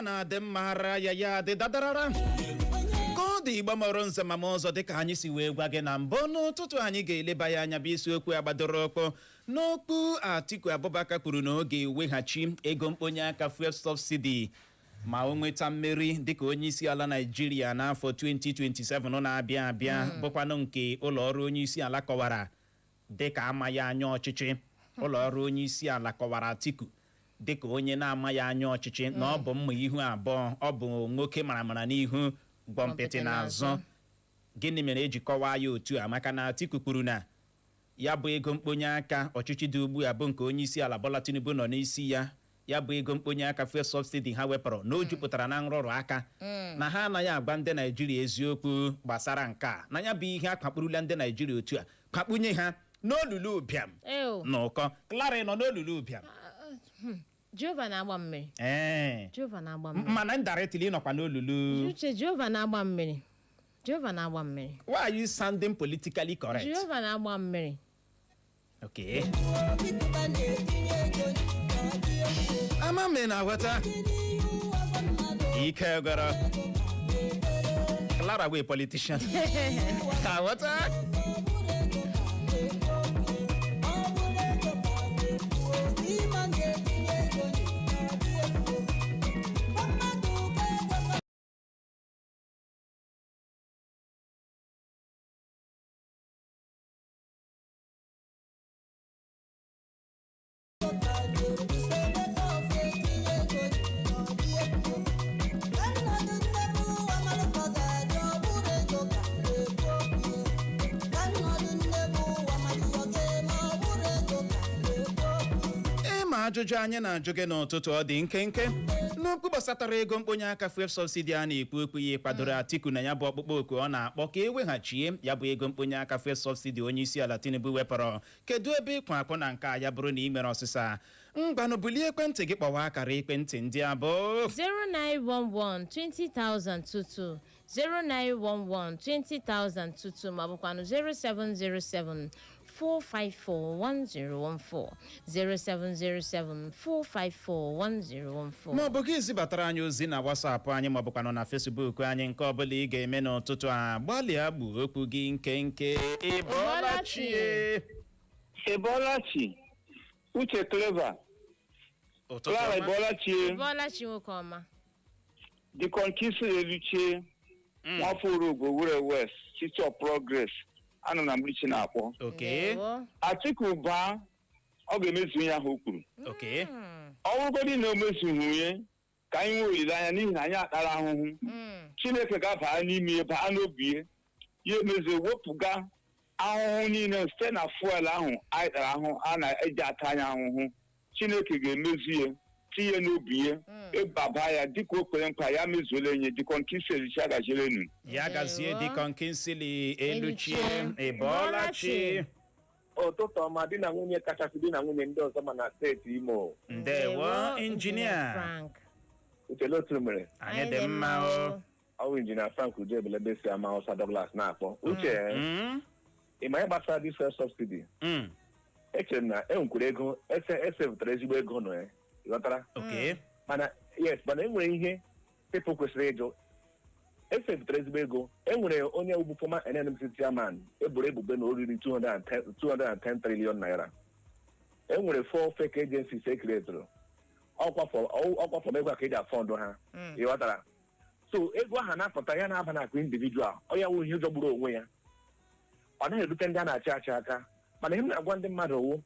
mara na adị mma ara ya dị dadarara ka ọ dị Igbo mụrụ nze ma ọzọ dịka anyị si wee gwa gị na mbụ n'ụtụtụ anyị ga-eleba ya anya bụ isiokwu ya gbadoro ọkpọ n'Okwu Atiku Abubakar kwuru na ọ ga-eweghachi ego mkponye aka Fuel Subsidy ma o nweta mmeri dịka onyeisiala Naịjirịa n'afọ 2027 na-abịa abịa Bukwanu nke ụlọọrụ onyeisiala kọwara dịka amaghị anya ọchịchị. Ụlọọrụ onyeisiala kọwara Atiku dịka onye na-amaghị anya ọchịchị na ọ bụ mma ihu abụọ, ọ bụ nwoke maramara n'ihu gbọmpịtị n'azụ. Gịnị mere eji kọwaa ya otu a? Maka na Atiku kwuru na ya bụ ego mkponye aka ọchịchị dị ugbu a bụ nke onyeisiala Bola Tinubu nọ n'isi ya bụ ego mkponye aka Fuel Subsidy ha wepụrụ na o jupụtara na nrụrụ aka na ha anaghị agba ndị Naịjirịa eziokwu gbasara nke a, na ya bụ ihe a kpakpurula ndị Naịjirịa otu a kpakpunye ha n'olulu ụbịam n'ụkọ. Clara nọ n'olulu ụbịam. Jehova na-agba mmiri. Jehova na-agba mmiri. Mana indirectly nọkwa n'olulu. Uche Jehova na-agba mmiri. Jehova na-agba mmiri. Why are you sounding politically correct? Jehova na-agba mmiri. Okay. Ama me na weta. Ike gara. Clara we politician. Ka weta. Ajụjụ anyị na-ajụ gị n'ụtụtụ ọ dị nkenke n'okwu gbasatara ego mkponye aka Fuel Subsidy a na-ekwu okwu ya kwadoro Atiku na ya bụ ọkpukpo oku ọ na-akpọ ka eweghachie ya bụ ego mkponye aka Fuel Subsidy onyeisiala Tinubu wepụrụ. Kedu ebe ịkwa akwụ na nke a ya bụrụ na ị mere ọsịsa? Ngwanụ bulie ekwentị gị kpọwa akara ekwentị ndị a bụ 0911-20,022 0911-20,022 ma bụkwanụ 0707 454-1014 0707-454-1014 ma ọ bụ gị zibatara anyị ozi na WhatsApp anyị ma ọ bụkwanụ na Facebook anyị. Nke ọbụla ị ga-eme n'ụtụtụ a gbalịa gbuo okwu gị nkenke. Ịbọlachi Uche Clever Clara Ịbọlachi nwoke ọma dika Eluchie Nwafọ Were West City of Progress anọ na mgbichi na-akpọ. Okay. Atiku baa ọ ga-emezu ihe ahụ o kwuru. Okay. Ọ bụrụgodị na o mezughị ihe ka anyị nwee olileanya n'ihi na anyị akpara ahụhụ. Chineke ga-abaa n'ime ihe baa n'obi ya emezu wepụga ahụhụ niile site na fuel ahụ anyị tara ahụ a na-eji ata anya ahụhụ. Chineke ga-emezu ya tinye n'obi ya ịbaba ya dịka o kwere nkwa ya mezuola enye dịka Eluchie agajirenu. Ya gazie dịka Eluchie Ịbọlachi. Ụtụtụ ọma dị na nwunye kachasị dị na nwunye ndị ọzọ ma na steeti Imo. Ndewo injinia. Uche otu mere. Anyị dị mma o. Ọ bụ injinia Frank Udeebele si ama Hausa Douglas na-akpọ. Uche ịma ihe gbasara dị Fuel Subsidy. Echere m na enwekwara ego esepụtara ezigbo ego nọ ya. Ịghọtara? Mana enwere ihe people kwesịrị ịjụ. Esepụtara ezigbo ego. Enwere onye ugbu former NNPC chairman eboro ebubo na oriri 210 trillion naira. Enwere 4 fake agencies ekeretụrụ. Ọkwa ego a ka eji afọndụ ha. Ịghọtara? So ego ahụ na-apụta ya na-aba na akụ individual. Ọ ya wụ ihe jọgburu onwe ya. Ọ naghị erute ndị a na-achị achị aka. Mana ihe m na-agwa ndị mmadụ wụ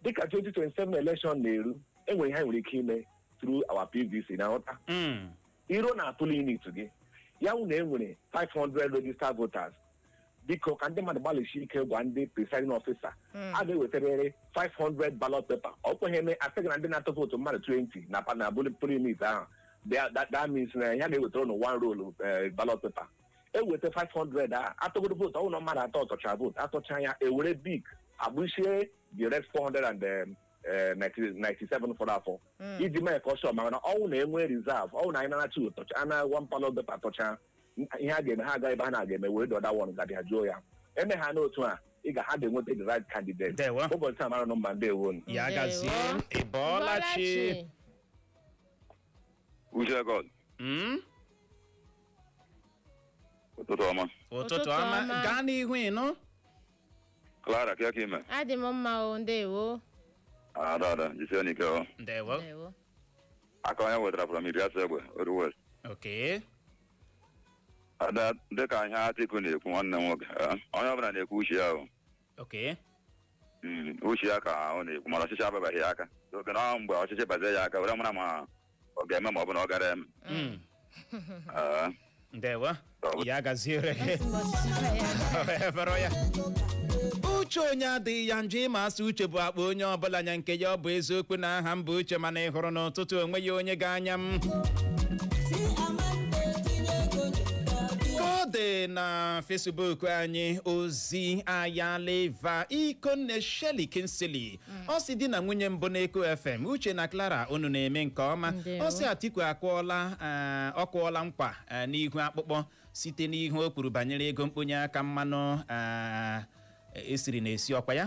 dịka 2027 election na-eru, enwere ihe nwere ike ime through our PVC na nghọta. Iro na-atụli unit gị ya wụ na enwere 500 registered voters. Biko ka ndị mmadụ gbalịsi ike gwa ndị presiding officer a ga-ewetarịrị 500 ballot paper. Ọ kweghị eme asịghị na ndị na-atụ vootu mmadụ 20 na polling unit ahụ. That means na ya na-ewetara ụnụ 1 roll ballot paper. Eweta 500 a atụgodo vootu ọwụ na mmadụ atọ ọtọcha vootu atọcha ya ewere big agbụchie the rest 497 fọrọ afọ iji mee ka ọ sọ maka na ọnwụ na-enwe reserve ọnwụ na anyị na-achị ụtọcha a na-agwa mpalọ bepa atọcha ihe a ga-eme ha aga ebe ha na-aga-eme wee dọda wọn gadị ha jụọ ya eme ha n'otu a ị ga ha ga-enweta the right candidate ụbọchị a mara nọmba ndị ewonu ya gazie Ịbọlachi. Uche God ụtụtụ ọma. ụtụtụ ọma gaa n'ihu ịnụ. Clara ka ime. Adị m mma o, ndewo. Ada jisie n'ike o. Ndewo. Aka onye wetara from Iriasa Egbe Oru West. Okay. Ada dịka ihe Atiku na-ekwu nwanne m nwoke onye ọbụla na-ekwu uche ya o. Okay. Uche ya ka ọ na-ekwu mana ọchịchị ababaghị ya aka oge na mgbe ọchịchị bazie ya aka were mara ma ọ ga-eme ma ọ bụ na ọ gara eme. Ndewo ya gaziere ya uche onye adịghị ya njọ ịma asị uche bụ akpa onye ọbụla nya nke ya ọ bụ eziokwu na aha m bụ uche mana ị hụrụ n'ụtụtụ onwe ya onye ga-anya m kode na Facebook anyị ozi ayaleva ikonne Shelley Kinsili ọ sị di na nwunye mbụ na Eko FM Uche na Clara unu na-eme nke ọma ọ sị Atiku ọkụọla nkwa n'ihu akpụkpọ site n'ihu o kwuru banyere ego mkponye aka mmanụ esiri na-esi ọkwa ya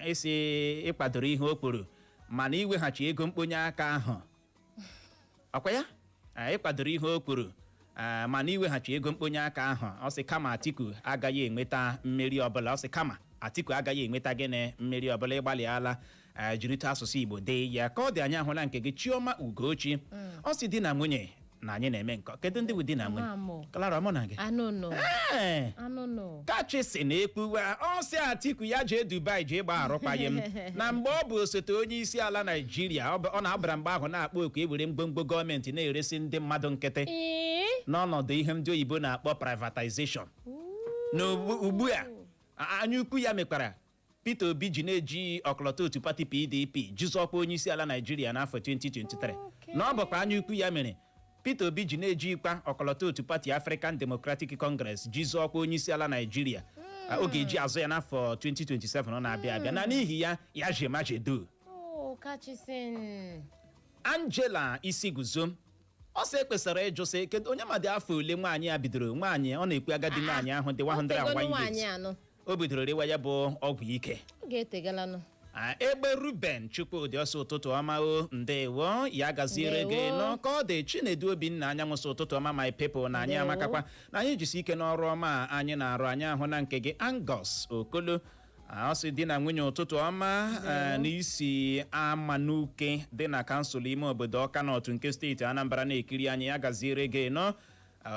esi ịkwadoro ihe o kwuru mana iweghachi ego mkponye aka ahụ ọkwa ya ịkwadoro ihe o kwuru mana iweghachi ego mkponye aka ahụ ọ sị kama Atiku agaghị enweta mmeri ọbụla ọ sị kama Atiku agaghị enweta gịnị mmeri ọbụla ịgbalịala jirita asụsụ Igbo dee ya ka ọ dị anyị ahụla nke gị Chioma Ugochi ọ sị di na nwunye na anyị na-eme nkọ kedu ndị bụ di na nwunye Clara mụ na gị kachisi na-ekpuwe ọ sị Atiku ya jee Dubai jee gbaa arụkwaghị m na mgbe ọ bụ osote onye isi ala Naịjirịa ọ na-abara mgbe ahụ na-akpọ oku ewere mgbomgbo gọọmenti na-eresi ndị mmadụ nkịtị n'ọnọdụ ihe ndị oyibo na-akpọ privatization na ugbu a anya ukwu ya mekwara Peter Obi ji na-eji ọkọlọtọ otu pati PDP jizọkwa onye isi ala Naịjirịa n'afọ 2023 na ọ bụkwa anya ukwu ya mere Peter Obi ji na-ejikwa ọkọlọtọ otu pati African Democratic Congress jizọkwa onye isi ala Naịjirịa oge eji azụ ya n'afọ 2027 ọ na-abịa abịa na n'ihi ya jemajedo Angela Isiguzo ọ sị ekpesara ịjụ sị kedu onye madị afọ ole nwaanyị a bidoro nwaanyị ọ na-ekwu agadi nwaanyị ahụ dị 101 years o bidoro rewa ya bụ ọgwụ ike egbe Ruben Chukwudị ọsọ ụtụtụ ọma o ndewo ya gaziere gị n'ọka ọ dị Chinedu Obinna anyanwụ sọ ụtụtụ ọma my people na anyị amakakwa na anyị jisi ike n'ọrụ ọma anyị na-arụ anyị ahụ na nke gị Angus Okolo ọ sị di na nwunye ụtụtụ ọma n'isi Amanuke dị na kansụl ime obodo Ọka Nọtụ nke steeti Anambra na-ekiri anyị ya gaziere gị nọ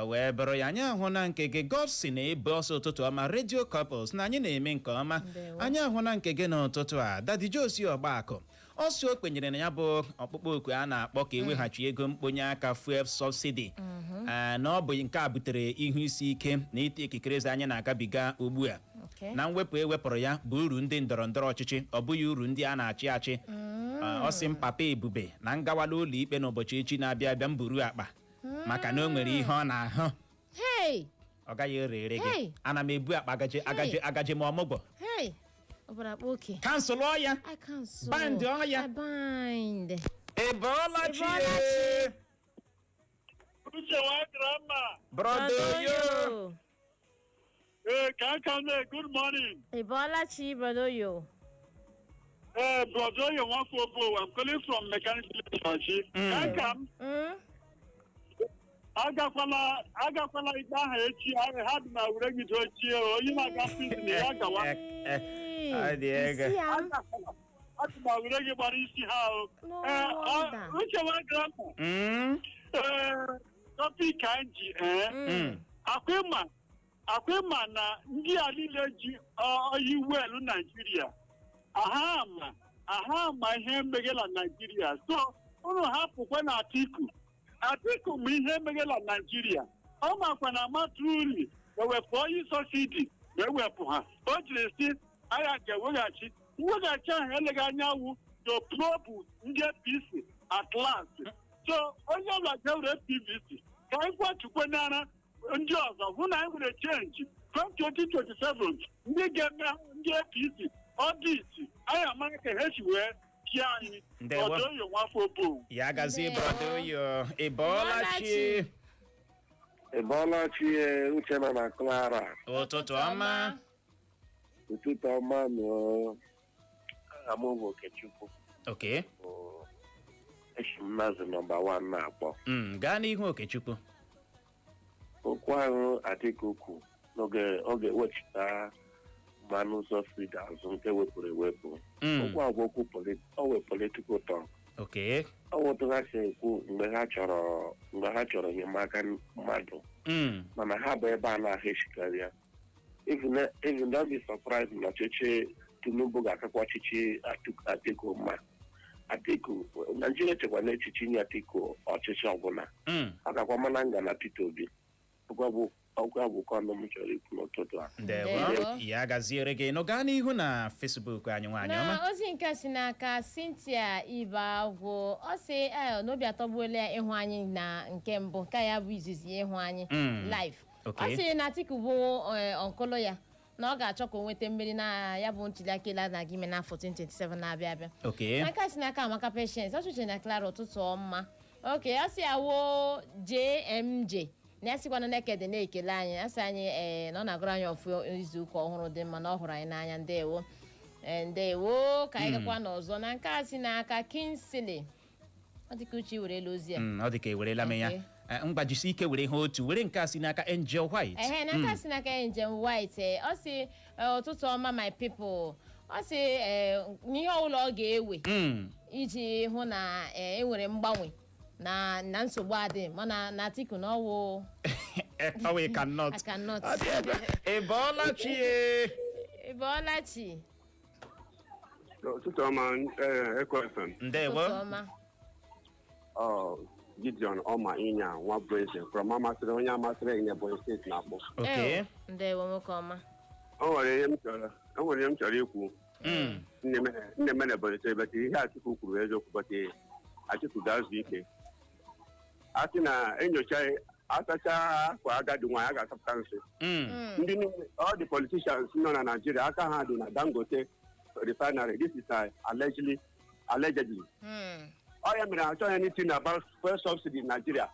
wee bụrụ ya anyị ahụ na nke gị Godsi na-ebe ọsọ ụtụtụ ọma Radio Couples na anyị na-eme nke ọma anyị ahụ na nke gị n'ụtụtụ a Daddy Josie Ọgbakọ ọsọ o kwenyere na ya bụ ọkpụkpọ oku a na-akpọ ka eweghachi ego mkponye aka Fuel Subsidy na ọ bụ nke a butere ihu isi ike na ite ikikere eze anyị na-agabiga ugbu a na mwepụ ewepụrụ ya bụ uru ndị ndọrọ ndọrọ ọchịchị ọ bụghị uru ndị a na-achị achị ọ sị Papa Ebube na ngawala ụlọ ikpe n'ụbọchị echi na-abịa abịa mburu akpa maka na o nwere ihe ọ na-ahụ ọ gaghị ere gị ana m ebu akpa agaje ma ọmụgwọ kansụl ọya bandị ọya ịbọọlachi brodoyo good morning. Ibolachi brodoyo. Brodoyo Wafobo, I'm calling from Mechanical Technology. Kankam. Agakwala itaha echi had na uregi tochi o yima gapi ni agawa. Atuma uregi bari isi ha o. Uche wa grandma. Topic kanji akwema na ndị a niile ji iwu elu Nigeria aha ihe megela Nigeria so unu hapụkwa na Atiku ma ihe megela Nigeria ọ makwa na matruli ewepụ onye subsidy ewepụ ha o jiri si agha ga-eweghachi ahụ eleghị anyanwụ to probe ndị APC at last so onye ọbụla ga-ewere PVC ka anyị kwachukwe n'ara ndị ọzọ hụ na anyị nwere chenji from 2027 ndị ga-eme ndị APC ọdịti anyị amaghị ka ha si wee chie anyị Brodoyo Nwafobo ya gazie Brodoyo ịbọọlachi Uche nọ na Clara ụtụtụ ọma nọ amụghị Okechukwu Eshi Maazị nọmba 1 na-akpọ. Gaa n'ihu Okechukwu. Okwu ahụ Atiku kwu n'oge ọ ga-ewechita mmanụ sọbsidi azụ nke wepụrụ ewepụ. Okwu agwa okwu political talk. Okay. Ọ wụtụ ha si ekwu mgbe ha chọrọ enyemaka mmadụ. Mana ha bụ ebe a na-ahụ echikarị ya. Even don't be surprised na ọchịchị Tinubu ga-akakwa ọchịchị Atiku mma. Atiku, Nigeria chekwa n'echiche inye Atiku ọchịchị ọbụla. Ọ gakwa mana nga na Peter Obi. Ọgwụ abụkọ ọnụ m chọrọ ikwu n'ụtụtụ a. Ndewo, ya gaziere gị. Nọ gaa n'ihu na Facebook anyị nwaanyị ọma. Na ozi nke si n'aka Cynthia Ibagwo, ọ sị n'obi atọgbuola ya ịhụ anyị na nke mbụ ka ya bụ izizi ịhụ anyị live. Ọ sị na Atiku bụ ọnkolo ya na ọ ga-achọ ka o nweta mmeri na ya bụ ntụliaka elu na gị n'afọ 2027 na-abịa abịa. N'aka si n'aka Amaka Patience, ọ chụchere na Clara ụtụtụ ọma. Ọ sị awo JMJ na ya sịkwana nekede na-ekele anyị asị anyị na ọ na-agụrụ anyị ọfụ izu ụka ọhụrụ dị mma na ọ hụrụ anyị n'anya. Ndewo ka anyị gakwa n'ọzọ na nke a si n'aka Kingsley. Ọ dịka uche werela ozi ya. Ọ dịka ewerela m ya. Mgbajisi ike were ihe otu were nke a si n'aka Angel White. Na nke a si n'aka Angel White ọ sị ụtụtụ ọma my people. Ọ sị n'ihe ọbụla ọ ga-ewe iji hụ na enwere mgbanwe na nsogbu adị mana na Atiku na ọwụ I cannot. Ịbọọlachi. Ụtụtụ ọma Ekwefem. Ndewo. Gideon Ọma Ịnya nwa Breze from amasịrị onye amasịrị in Ebonyi steeti na-akpọ. Ndewo nwoke ọma. O nwere ihe m chọrọ ikwu. Nne m na Ebonyi steeti bete ihe Atiku kwuru eziokwu bete Atiku ga-azụ ike. Asị na enyocha asacha akwa agadi nwaanyị a ga-asapụta nsị. Ndị niile all the politicians nọ na Nigeria aka ha dị na Dangote refinery. This is allegedly. Ọ ya mere achọghị anything about fuel subsidy in Nigeria.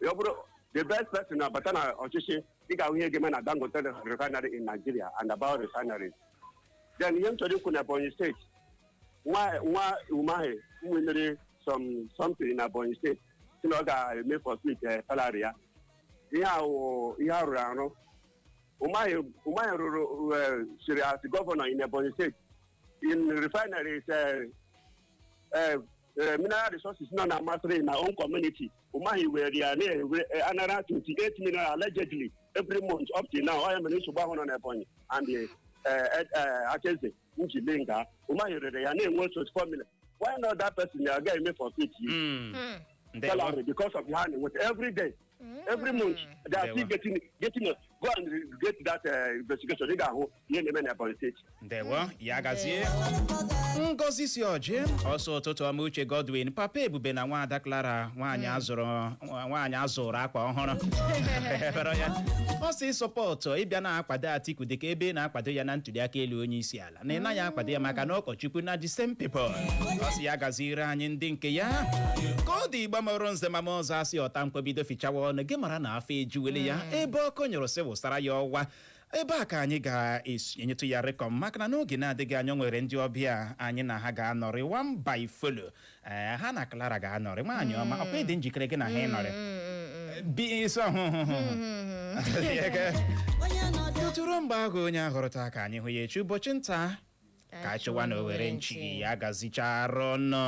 Ọ bụrụ the best person na-abata na ọchịchị ị ga-ahụ ihe ga-eme na Dangote refinery in Nigeria and about refineries. Then ihe m chọrọ ikwu na Ebonyi steeti nwa Umahi nwere something na Ebonyi steeti si na ọ ga-eme for split salary ya. Ihe a rụrụ arụ. Umahi rụrụ siri as gọvanọ in Ebonyi steeti in refineries mineral resources nọ na Masri in our own community. Umahi were ya another 28 million allegedly every month up to now. I am in Nsogbu na Ebonyi and Akeze Njilinga. Umahi rere ya na-enwe 24 million. Why not that person ya ga-eme for 50 salary because of the hand with every day, every month they are still getting go and get that investigation. They ga ahụ ihe na-eme na Ebonyi State. Ndewo ya gazie. Ngozi si oje ọsọ ụtụtụ ọma Uche Godwin Papa Ebube na nwaada Clara nwaanyị azụrụ akwa ọhụrụ. Ọ sị sọpọtụ ịbịa na-akwado Atiku dịka ebe na-akwado ya na ntụliaka elu onyeisiala na ịnaghị akwado ya maka na ụkọchukwu na the same people. Ọ sị ya gaziere anyị ndị nke ya ka ọ dị Igbo mụrụ nze mama ọzọ asị ọta mkpebido fichawa ọnụ gị mara na afọ ejuwele ya ebe ọkụ nyụrụ sị wụsara ya ọwa. Ebe a ka anyị ga-enyetụ ya rekọm maka na n'oge na-adịghị anya nwere ndị ọbịa anyị na ha ga-anọrị one by follow. Ha na Clara ga-anọrị nwaanyị ọma ọkwa ịdị njikere gị na ha ịnọrị biso tụtụrụ mgbe ahụ onye ahụrụta ka anyị hụ ya echi ụbọchị nta ka chụwa na Owere nchi ya gazichara ọnụ.